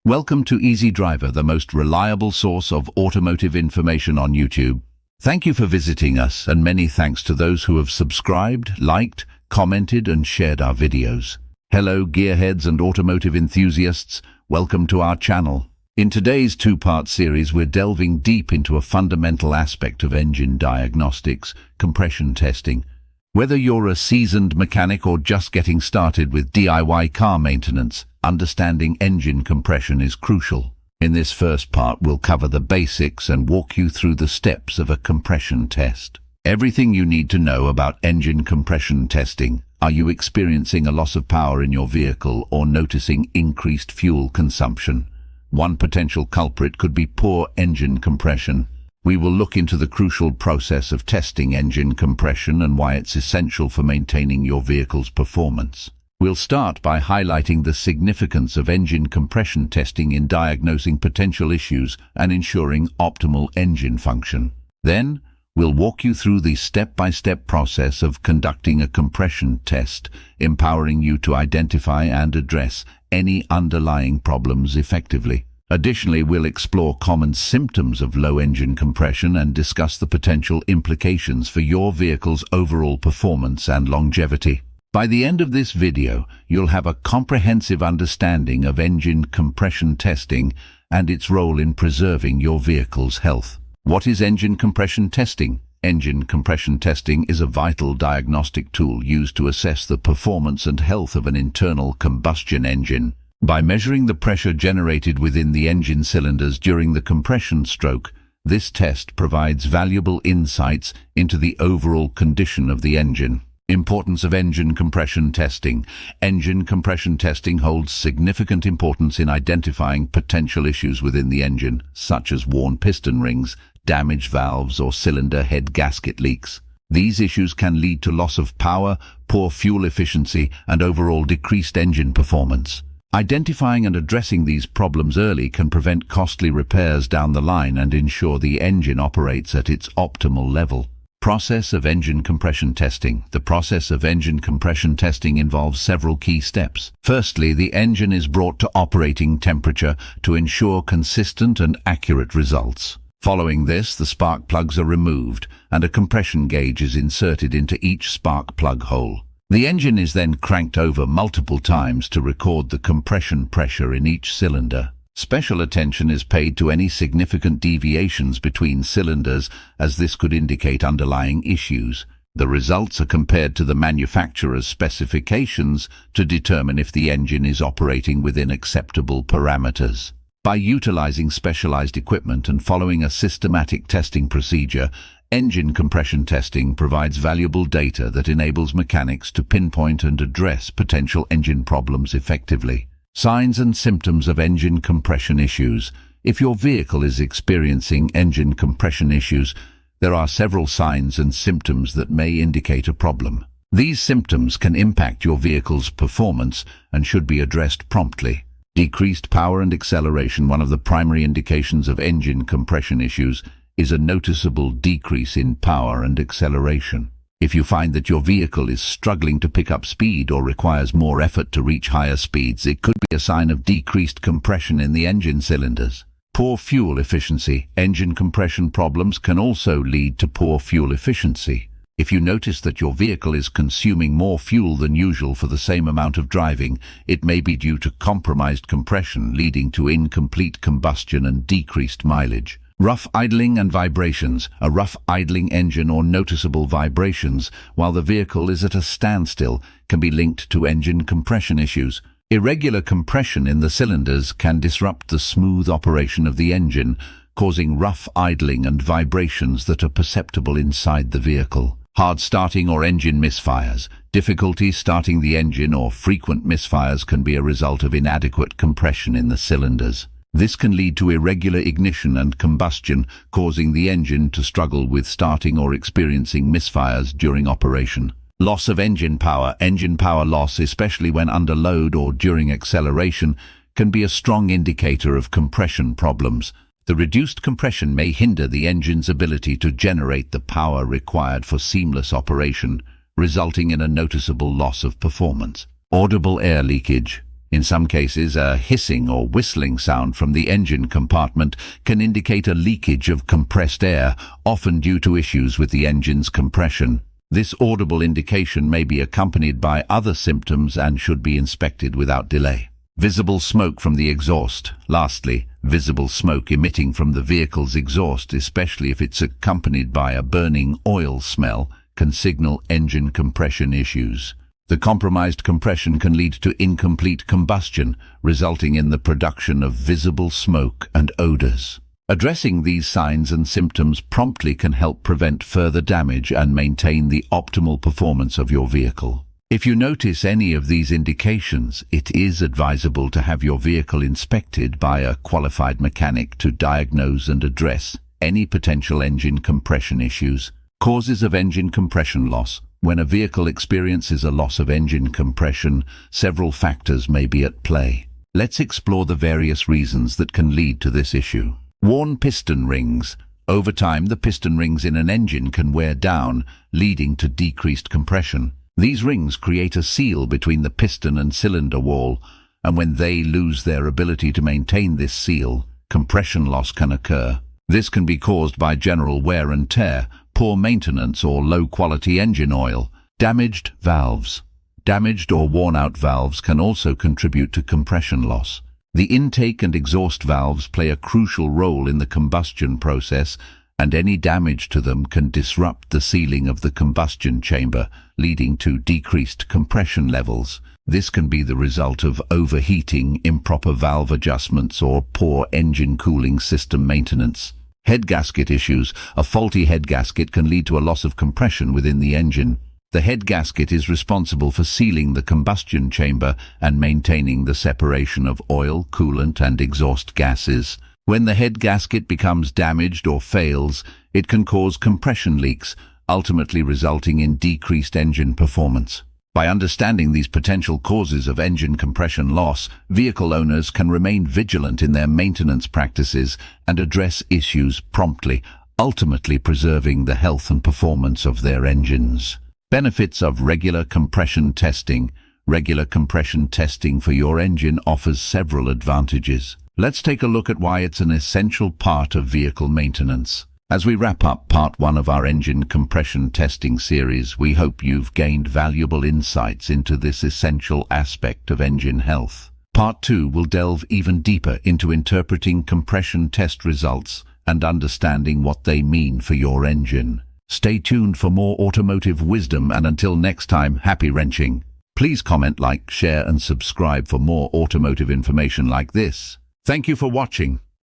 Welcome to Easy Driver, the most reliable source of automotive information on YouTube. Thank you for visiting us, and many thanks to those who have subscribed, liked, commented and shared our videos. Hello gearheads and automotive enthusiasts, welcome to our channel. In today's two-part series, we're delving deep into a fundamental aspect of engine diagnostics, compression testing. Whether you're a seasoned mechanic or just getting started with DIY car maintenance, understanding engine compression is crucial. In this first part, we'll cover the basics and walk you through the steps of a compression test. Everything you need to know about engine compression testing. Are you experiencing a loss of power in your vehicle or noticing increased fuel consumption? One potential culprit could be poor engine compression. We will look into the crucial process of testing engine compression and why it's essential for maintaining your vehicle's performance. We'll start by highlighting the significance of engine compression testing in diagnosing potential issues and ensuring optimal engine function. Then, we'll walk you through the step-by-step process of conducting a compression test, empowering you to identify and address any underlying problems effectively. Additionally, we'll explore common symptoms of low engine compression and discuss the potential implications for your vehicle's overall performance and longevity. By the end of this video, you'll have a comprehensive understanding of engine compression testing and its role in preserving your vehicle's health. What is engine compression testing? Engine compression testing is a vital diagnostic tool used to assess the performance and health of an internal combustion engine. By measuring the pressure generated within the engine cylinders during the compression stroke, this test provides valuable insights into the overall condition of the engine. Importance of engine compression testing. Engine compression testing holds significant importance in identifying potential issues within the engine, such as worn piston rings, damaged valves, or cylinder head gasket leaks. These issues can lead to loss of power, poor fuel efficiency, and overall decreased engine performance. Identifying and addressing these problems early can prevent costly repairs down the line and ensure the engine operates at its optimal level. Process of engine compression testing. The process of engine compression testing involves several key steps. Firstly, the engine is brought to operating temperature to ensure consistent and accurate results. Following this, the spark plugs are removed and a compression gauge is inserted into each spark plug hole. The engine is then cranked over multiple times to record the compression pressure in each cylinder. Special attention is paid to any significant deviations between cylinders, as this could indicate underlying issues. The results are compared to the manufacturer's specifications to determine if the engine is operating within acceptable parameters. By utilizing specialized equipment and following a systematic testing procedure, engine compression testing provides valuable data that enables mechanics to pinpoint and address potential engine problems effectively. Signs and symptoms of engine compression issues. If your vehicle is experiencing engine compression issues, there are several signs and symptoms that may indicate a problem. These symptoms can impact your vehicle's performance and should be addressed promptly. Decreased power and acceleration. One of the primary indications of engine compression issues is a noticeable decrease in power and acceleration. If you find that your vehicle is struggling to pick up speed or requires more effort to reach higher speeds, it could be a sign of decreased compression in the engine cylinders. Poor fuel efficiency. Engine compression problems can also lead to poor fuel efficiency. If you notice that your vehicle is consuming more fuel than usual for the same amount of driving, it may be due to compromised compression, leading to incomplete combustion and decreased mileage. Rough idling and vibrations. A rough idling engine or noticeable vibrations while the vehicle is at a standstill can be linked to engine compression issues. Irregular compression in the cylinders can disrupt the smooth operation of the engine, causing rough idling and vibrations that are perceptible inside the vehicle. Hard starting or engine misfires. Difficulty starting the engine or frequent misfires can be a result of inadequate compression in the cylinders. This can lead to irregular ignition and combustion, causing the engine to struggle with starting or experiencing misfires during operation. Loss of engine power. Engine power loss, especially when under load or during acceleration, can be a strong indicator of compression problems. The reduced compression may hinder the engine's ability to generate the power required for seamless operation, resulting in a noticeable loss of performance. Audible air leakage. In some cases, a hissing or whistling sound from the engine compartment can indicate a leakage of compressed air, often due to issues with the engine's compression. This audible indication may be accompanied by other symptoms and should be inspected without delay. Visible smoke from the exhaust. Lastly, visible smoke emitting from the vehicle's exhaust, especially if it's accompanied by a burning oil smell, can signal engine compression issues. The compromised compression can lead to incomplete combustion, resulting in the production of visible smoke and odors. Addressing these signs and symptoms promptly can help prevent further damage and maintain the optimal performance of your vehicle. If you notice any of these indications, it is advisable to have your vehicle inspected by a qualified mechanic to diagnose and address any potential engine compression issues. Causes of engine compression loss. When a vehicle experiences a loss of engine compression, several factors may be at play. Let's explore the various reasons that can lead to this issue. Worn piston rings. Over time, the piston rings in an engine can wear down, leading to decreased compression. These rings create a seal between the piston and cylinder wall, and when they lose their ability to maintain this seal, compression loss can occur. This can be caused by general wear and tear, poor maintenance, or low-quality engine oil. Damaged valves. Damaged or worn-out valves can also contribute to compression loss. The intake and exhaust valves play a crucial role in the combustion process, and any damage to them can disrupt the sealing of the combustion chamber, leading to decreased compression levels. This can be the result of overheating, improper valve adjustments, or poor engine cooling system maintenance. Head gasket issues. A faulty head gasket can lead to a loss of compression within the engine. The head gasket is responsible for sealing the combustion chamber and maintaining the separation of oil, coolant, and exhaust gases. When the head gasket becomes damaged or fails, it can cause compression leaks, ultimately resulting in decreased engine performance. By understanding these potential causes of engine compression loss, vehicle owners can remain vigilant in their maintenance practices and address issues promptly, ultimately preserving the health and performance of their engines. Benefits of regular compression testing. Regular compression testing for your engine offers several advantages. Let's take a look at why it's an essential part of vehicle maintenance. As we wrap up part 1 of our engine compression testing series, we hope you've gained valuable insights into this essential aspect of engine health. Part 2 will delve even deeper into interpreting compression test results and understanding what they mean for your engine. Stay tuned for more automotive wisdom, and until next time, happy wrenching. Please comment, like, share and subscribe for more automotive information like this. Thank you for watching.